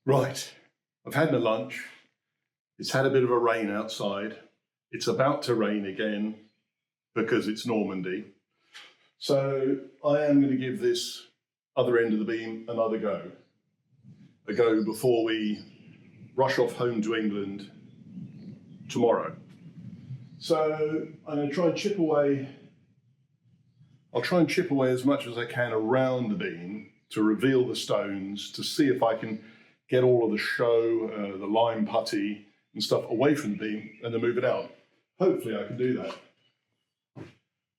Right, I've had my lunch. It's had a bit of a rain outside. It's about to rain again because it's Normandy. So I am going to give this other end of the beam another go. A go before we rush off home to England tomorrow. So I'm going to try and chip away. I'll try and chip away as much as I can around the beam to reveal the stones, to see if I can get all of the show, the lime putty and stuff away from the beam and then move it out. Hopefully I can do that.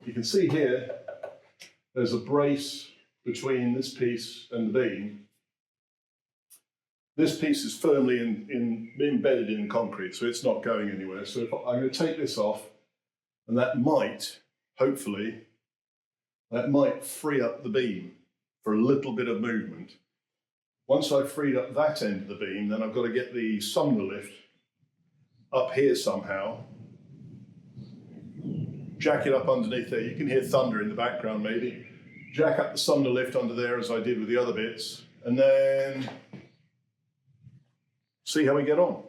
You can see here, there's a brace between this piece and the beam. This piece is firmly embedded in concrete, so it's not going anywhere. So if I'm going to take this off, and that might, hopefully, that might free up the beam for a little bit of movement. Once I've freed up that end of the beam, then I've got to get the sumner lift up here somehow, jack it up underneath there. You can hear thunder in the background maybe. Jack up the sumner lift under there as I did with the other bits, and then see how we get on.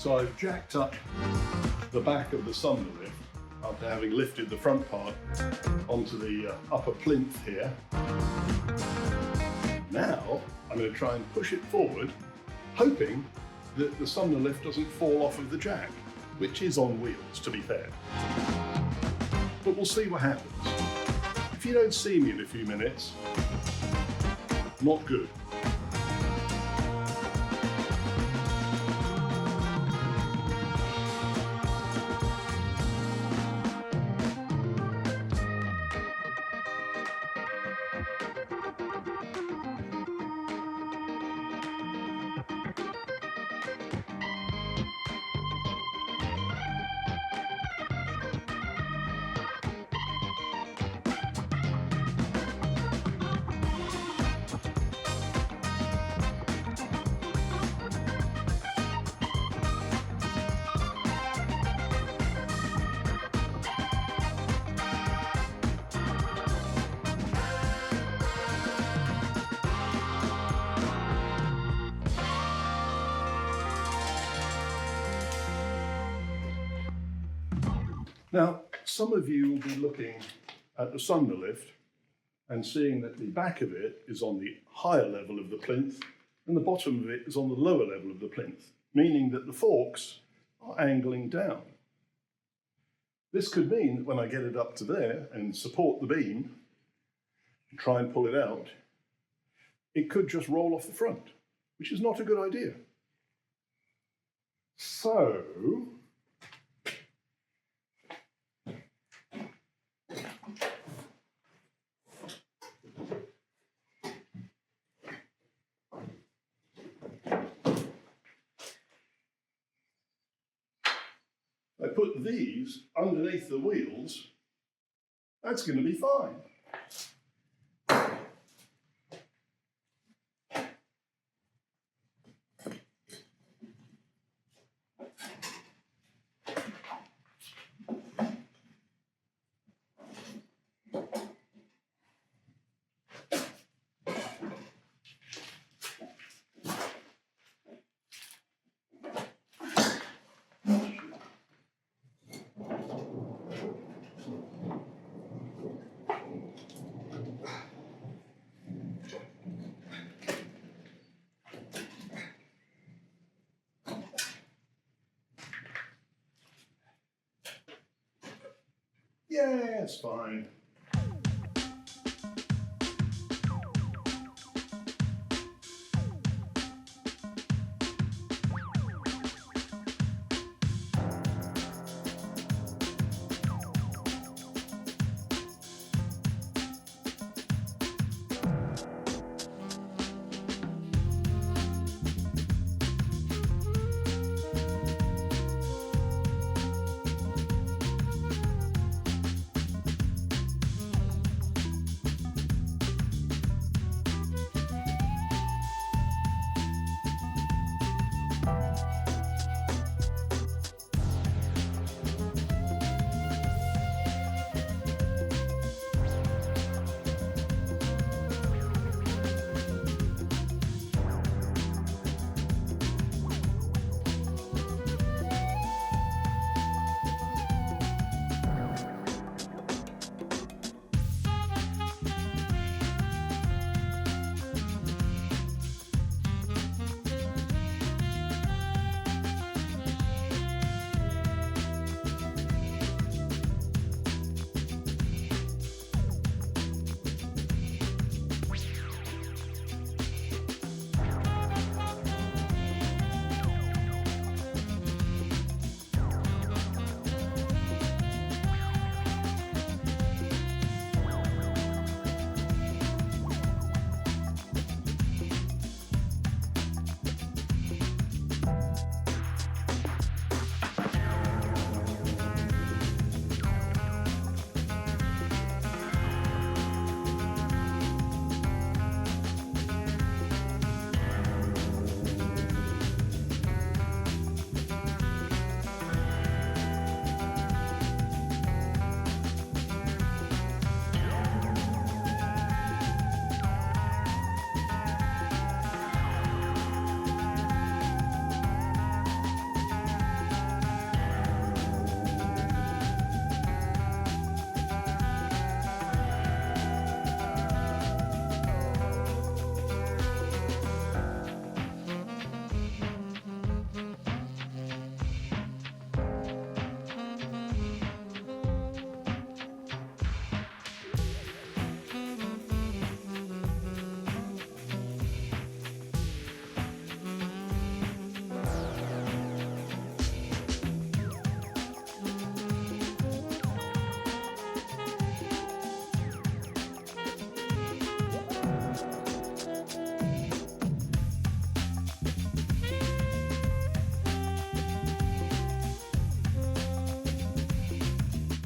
So I've jacked up the back of the sunlift after having lifted the front part onto the upper plinth here. Now I'm going to try and push it forward, hoping that the sunlift doesn't fall off of the jack, which is on wheels, to be fair. But we'll see what happens. If you don't see me in a few minutes, not good. Now, some of you will be looking at the sunlift and seeing that the back of it is on the higher level of the plinth and the bottom of it is on the lower level of the plinth, meaning that the forks are angling down. This could mean that when I get it up to there and support the beam and try and pull it out, it could just roll off the front, which is not a good idea. So, I put these underneath the wheels, that's going to be fine. Yeah, it's fine.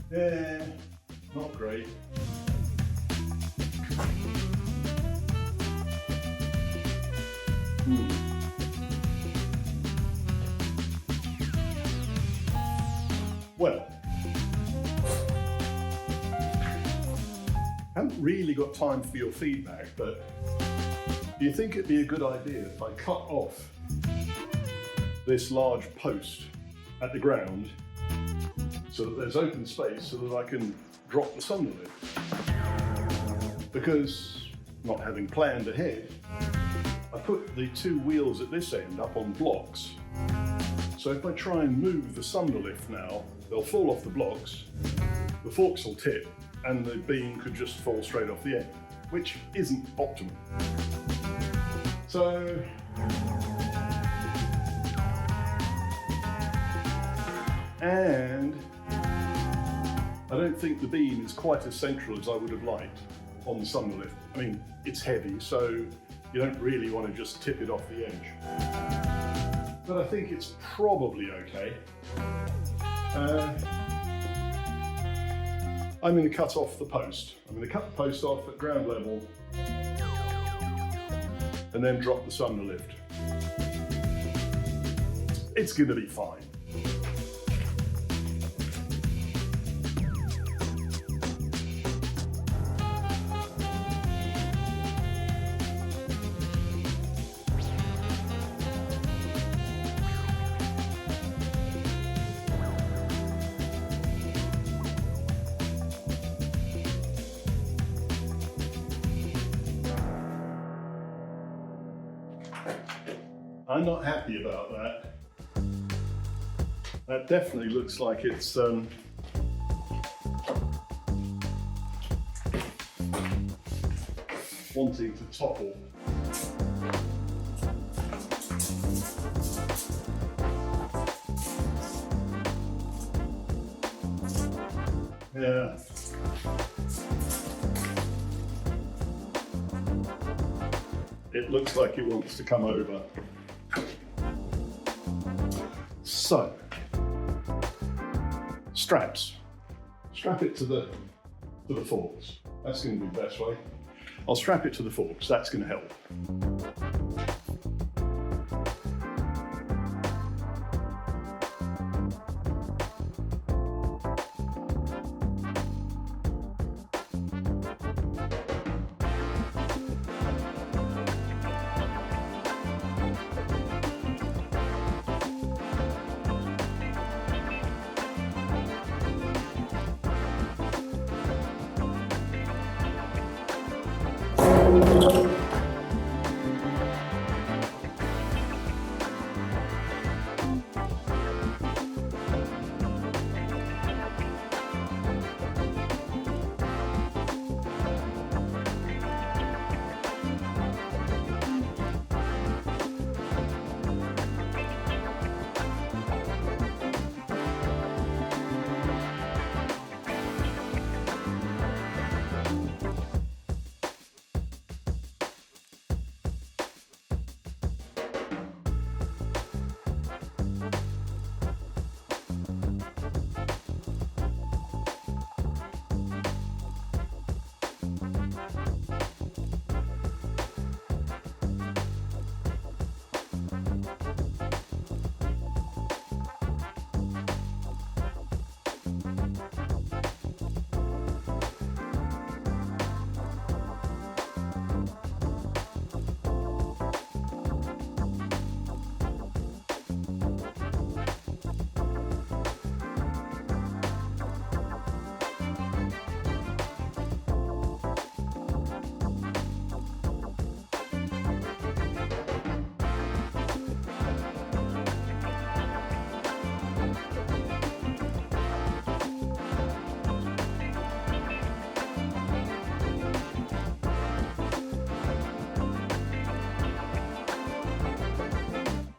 Yeah, not great. Well, I haven't really got time for your feedback, but do you think it'd be a good idea if I cut off this large post at the ground so that there's open space so that I can drop the sunlight? Because not having planned ahead, I put the two wheels at this end up on blocks. So if I try and move the sunlift now, they'll fall off the blocks, the forks will tip, and the beam could just fall straight off the end, which isn't optimal. So, and I don't think the beam is quite as central as I would have liked on the sunlift. I mean, it's heavy, so you don't really want to just tip it off the edge. But I think it's probably okay. I'm going to cut off the post. I'm going to cut the post off at ground level and then drop the sunlift. It's going to be fine. I'm not happy about that. That definitely looks like it's wanting to topple. Yeah. It looks like it wants to come over. So, straps. Strap it to the forks. That's going to be the best way. I'll strap it to the forks. That's going to help.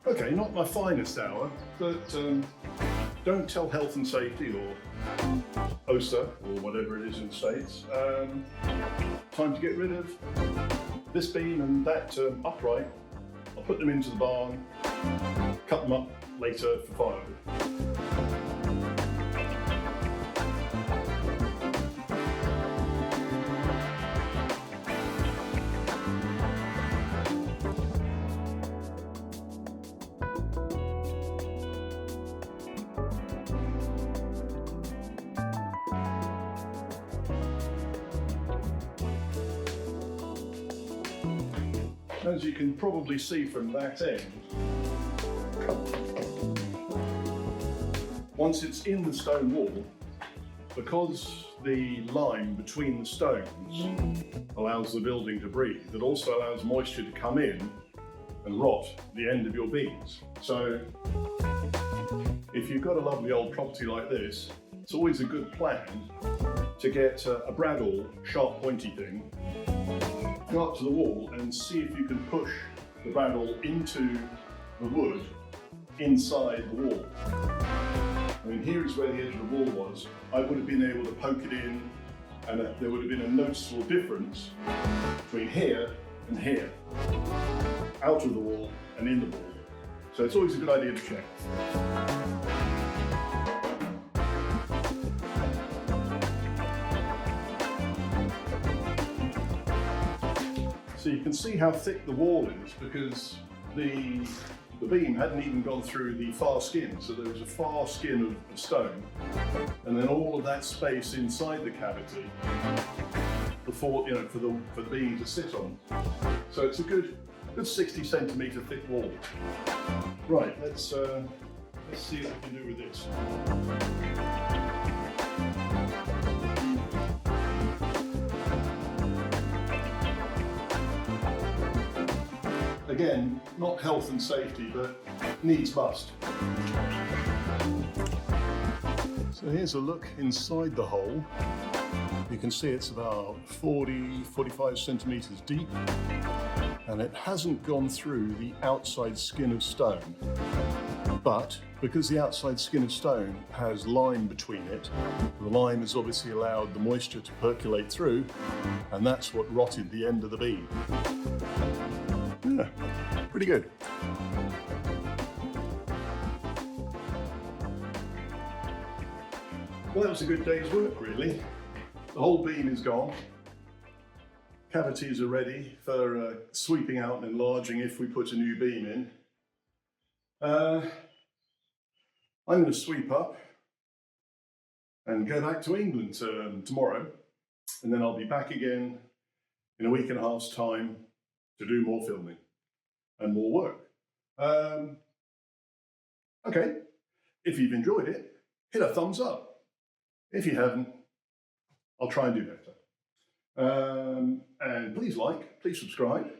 Okay, not my finest hour, but don't tell health and safety or OSA or whatever it is in the States. Time to get rid of this beam and that upright. I'll put them into the barn, cut them up later for firewood. As you can probably see from that end, once it's in the stone wall, because the line between the stones allows the building to breathe, it also allows moisture to come in and rot the end of your beams. So if you've got a lovely old property like this, it's always a good plan to get a bradawl, sharp pointy thing, go up to the wall and see if you can push the bradawl into the wood inside the wall. I mean, here is where the edge of the wall was. I would have been able to poke it in, and there would have been a noticeable difference between here and here, out of the wall and in the wall. So it's always a good idea to check. So you can see how thick the wall is because the beam hadn't even gone through the far skin, so there was a far skin of stone, and then all of that space inside the cavity for the beam to sit on. So it's a good 60 centimetre thick wall. Right, let's see what we can do with this. Again, not health and safety, but needs must. So here's a look inside the hole. You can see it's about 45 centimetres deep, and it hasn't gone through the outside skin of stone. But because the outside skin of stone has lime between it, the lime has obviously allowed the moisture to percolate through, and that's what rotted the end of the beam. Yeah, pretty good. Well, that was a good day's work, really. The whole beam is gone. Cavities are ready for sweeping out and enlarging if we put a new beam in. I'm going to sweep up and go back to England tomorrow, and then I'll be back again in a week and a half's time to do more filming and more work. Okay, if you've enjoyed it, hit a thumbs up. If you haven't, I'll try and do better. And please like, please subscribe.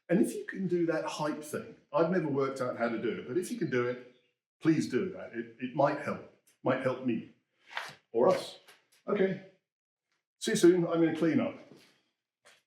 And if you can do that hype thing, I've never worked out how to do it, but if you can do it, please do that. It might help me or us. Okay, see you soon. I'm going to clean up.